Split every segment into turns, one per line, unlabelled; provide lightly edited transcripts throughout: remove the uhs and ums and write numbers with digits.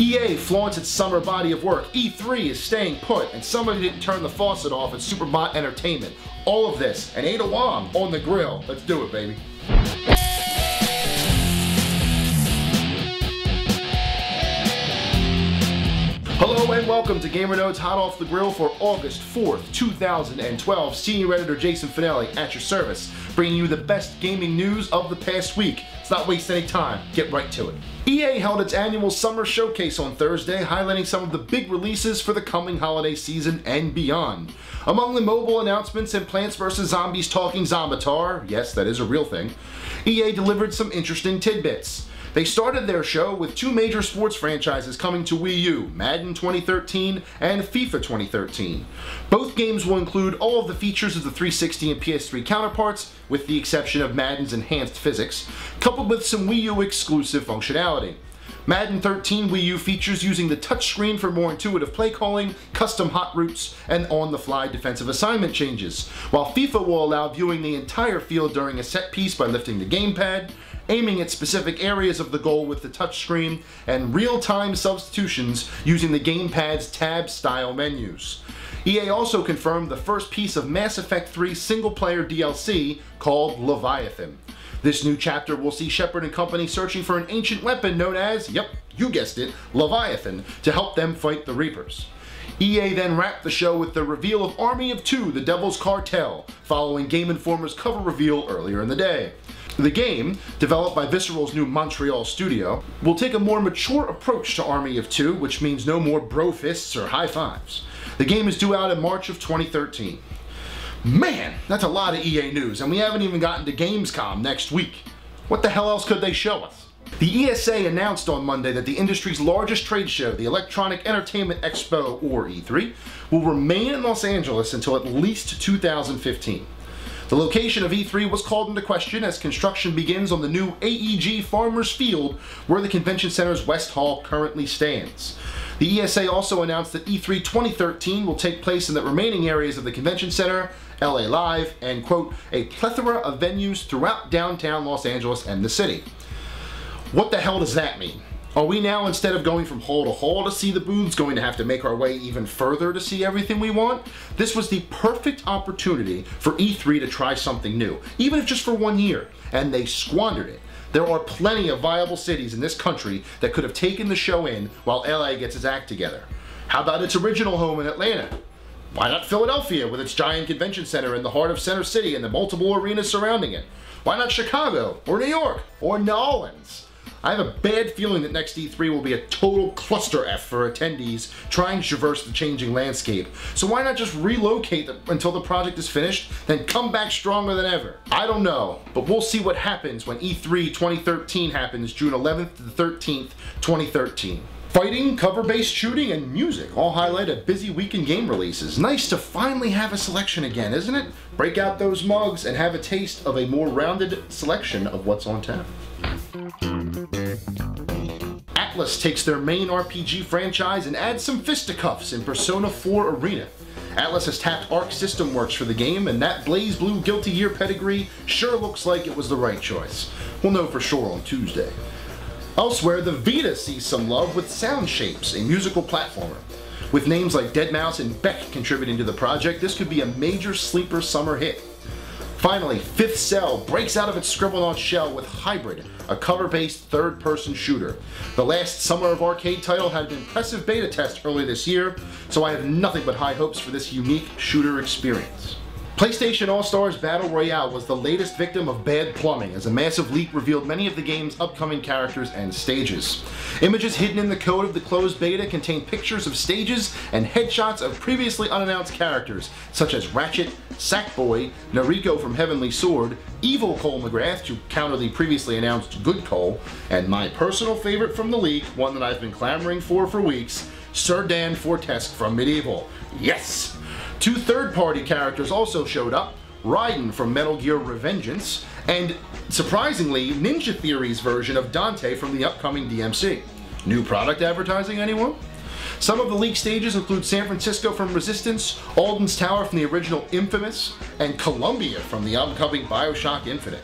EA flaunts its summer body of work. E3 is staying put, and somebody didn't turn the faucet off at SuperBot Entertainment. All of this, and Ada Wong on the grill. Let's do it, baby. Hello and welcome to GamerNode's Hot Off the Grill for August 4th, 2012. Senior Editor Jason Fanelli at your service, bringing you the best gaming news of the past week. Let's not waste any time, get right to it. EA held its annual summer showcase on Thursday, highlighting some of the big releases for the coming holiday season and beyond. Among the mobile announcements and Plants vs. Zombies talking Zombitar, yes, that is a real thing, EA delivered some interesting tidbits. They started their show with two major sports franchises coming to Wii U, Madden 2013 and FIFA 2013. Both games will include all of the features of the 360 and PS3 counterparts, with the exception of Madden's enhanced physics, coupled with some Wii U exclusive functionality. Madden 13 Wii U features using the touchscreen for more intuitive play calling, custom hot routes, and on-the-fly defensive assignment changes, while FIFA will allow viewing the entire field during a set piece by lifting the gamepad, aiming at specific areas of the goal with the touchscreen, and real-time substitutions using the gamepad's tab-style menus. EA also confirmed the first piece of Mass Effect 3 single-player DLC called Leviathan. This new chapter will see Shepard and company searching for an ancient weapon known as, yep, you guessed it, Leviathan, to help them fight the Reapers. EA then wrapped the show with the reveal of Army of Two, The Devil's Cartel, following Game Informer's cover reveal earlier in the day. The game, developed by Visceral's new Montreal studio, will take a more mature approach to Army of Two, which means no more bro fists or high fives. The game is due out in March of 2013. Man, that's a lot of EA news, and we haven't even gotten to Gamescom next week. What the hell else could they show us? The ESA announced on Monday that the industry's largest trade show, the Electronic Entertainment Expo, or E3, will remain in Los Angeles until at least 2015. The location of E3 was called into question as construction begins on the new AEG Farmers Field, where the convention center's West Hall currently stands. The ESA also announced that E3 2013 will take place in the remaining areas of the convention center, LA Live, and quote, a plethora of venues throughout downtown Los Angeles and the city. What the hell does that mean? Are we now, instead of going from hall to hall to see the booths, going to have to make our way even further to see everything we want? This was the perfect opportunity for E3 to try something new, even if just for 1 year, and they squandered it. There are plenty of viable cities in this country that could have taken the show in while LA gets its act together. How about its original home in Atlanta? Why not Philadelphia with its giant convention center in the heart of Center City and the multiple arenas surrounding it? Why not Chicago, or New York, or New Orleans? I have a bad feeling that next E3 will be a total cluster F for attendees trying to traverse the changing landscape. So why not just relocate until the project is finished, then come back stronger than ever? I don't know, but we'll see what happens when E3 2013 happens June 11th to the 13th, 2013. Fighting, cover-based shooting, and music all highlight a busy week in game releases. Nice to finally have a selection again, isn't it? Break out those mugs and have a taste of a more rounded selection of what's on tap. Atlus takes their main RPG franchise and adds some fisticuffs in Persona 4 Arena. Atlus has tapped Arc System Works for the game, and that BlazBlue Guilty Gear pedigree sure looks like it was the right choice. We'll know for sure on Tuesday. Elsewhere, the Vita sees some love with Sound Shapes, a musical platformer. With names like deadmau5 and Beck contributing to the project, this could be a major sleeper summer hit. Finally, Fifth Cell breaks out of its Scribblenauts shell with Hybrid, a cover-based third-person shooter. The last Summer of Arcade title had an impressive beta test early this year, so I have nothing but high hopes for this unique shooter experience. PlayStation All-Stars Battle Royale was the latest victim of bad plumbing, as a massive leak revealed many of the game's upcoming characters and stages. Images hidden in the code of the closed beta contain pictures of stages and headshots of previously unannounced characters, such as Ratchet, Sackboy, Nariko from Heavenly Sword, Evil Cole McGrath to counter the previously announced Good Cole, and my personal favorite from the leak, one that I've been clamoring for weeks, Sir Dan Fortesque from Medieval. Yes! Two third-party characters also showed up, Raiden from Metal Gear Revengeance, and, surprisingly, Ninja Theory's version of Dante from the upcoming DMC. New product advertising, anyone? Some of the leaked stages include San Francisco from Resistance, Alden's Tower from the original Infamous, and Columbia from the upcoming Bioshock Infinite.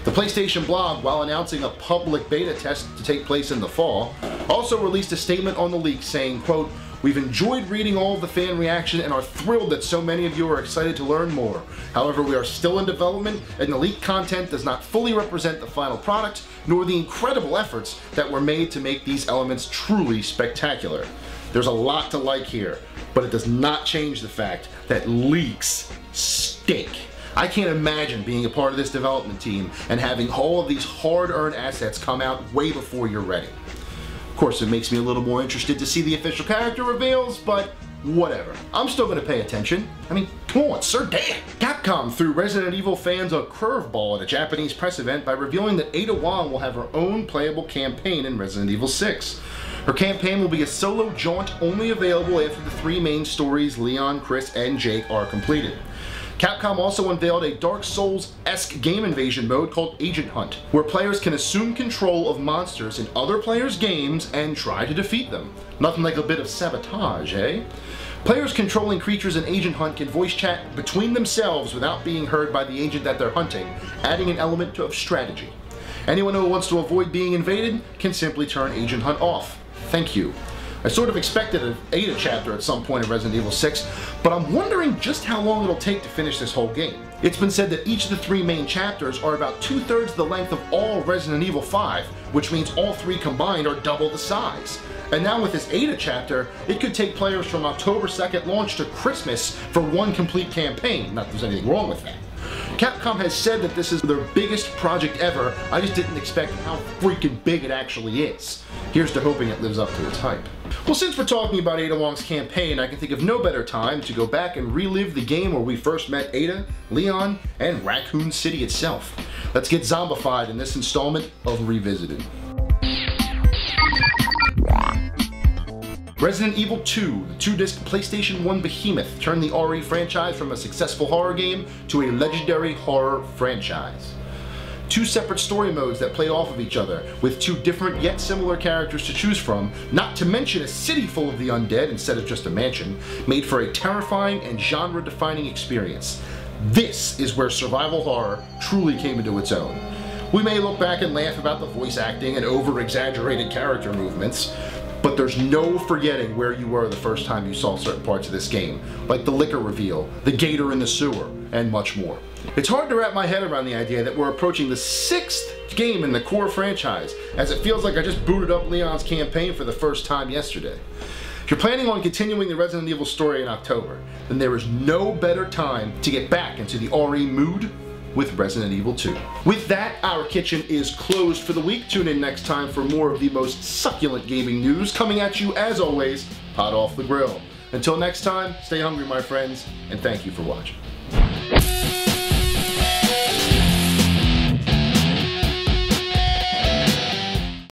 The PlayStation blog, while announcing a public beta test to take place in the fall, also released a statement on the leak saying, quote, "We've enjoyed reading all of the fan reaction and are thrilled that so many of you are excited to learn more. However, we are still in development and the leaked content does not fully represent the final product, nor the incredible efforts that were made to make these elements truly spectacular." There's a lot to like here, but it does not change the fact that leaks stink. I can't imagine being a part of this development team and having all of these hard-earned assets come out way before you're ready. Of course, it makes me a little more interested to see the official character reveals, but whatever. I'm still going to pay attention. I mean, come on, sir, damn! Capcom threw Resident Evil fans a curveball at a Japanese press event by revealing that Ada Wong will have her own playable campaign in Resident Evil 6. Her campaign will be a solo jaunt only available after the 3 main stories, Leon, Chris, and Jake, are completed. Capcom also unveiled a Dark Souls-esque game invasion mode called Agent Hunt, where players can assume control of monsters in other players' games and try to defeat them. Nothing like a bit of sabotage, eh? Players controlling creatures in Agent Hunt can voice chat between themselves without being heard by the agent that they're hunting, adding an element of strategy. Anyone who wants to avoid being invaded can simply turn Agent Hunt off. Thank you. I sort of expected an Ada chapter at some point in Resident Evil 6, but I'm wondering just how long it'll take to finish this whole game. It's been said that each of the 3 main chapters are about 2/3 the length of all Resident Evil 5, which means all 3 combined are double the size. And now with this Ada chapter, it could take players from October 2nd launch to Christmas for one complete campaign. Not that there's anything wrong with that. Capcom has said that this is their biggest project ever. I just didn't expect how freaking big it actually is. Here's to hoping it lives up to its hype. Well, since we're talking about Ada Wong's campaign, I can think of no better time to go back and relive the game where we first met Ada, Leon, and Raccoon City itself. Let's get zombified in this installment of Revisited. Resident Evil 2, the 2-disc PlayStation 1 behemoth, turned the RE franchise from a successful horror game to a legendary horror franchise. 2 separate story modes that play off of each other, with 2 different yet similar characters to choose from, not to mention a city full of the undead instead of just a mansion, made for a terrifying and genre-defining experience. This is where survival horror truly came into its own. We may look back and laugh about the voice acting and over-exaggerated character movements, but there's no forgetting where you were the first time you saw certain parts of this game, like the liquor reveal, the gator in the sewer, and much more. It's hard to wrap my head around the idea that we're approaching the 6th game in the core franchise, as it feels like I just booted up Leon's campaign for the first time yesterday. If you're planning on continuing the Resident Evil story in October, then there is no better time to get back into the RE mood with Resident Evil 2. With that, our kitchen is closed for the week. Tune in next time for more of the most succulent gaming news coming at you, as always, hot off the grill. Until next time, stay hungry, my friends, and thank you for watching.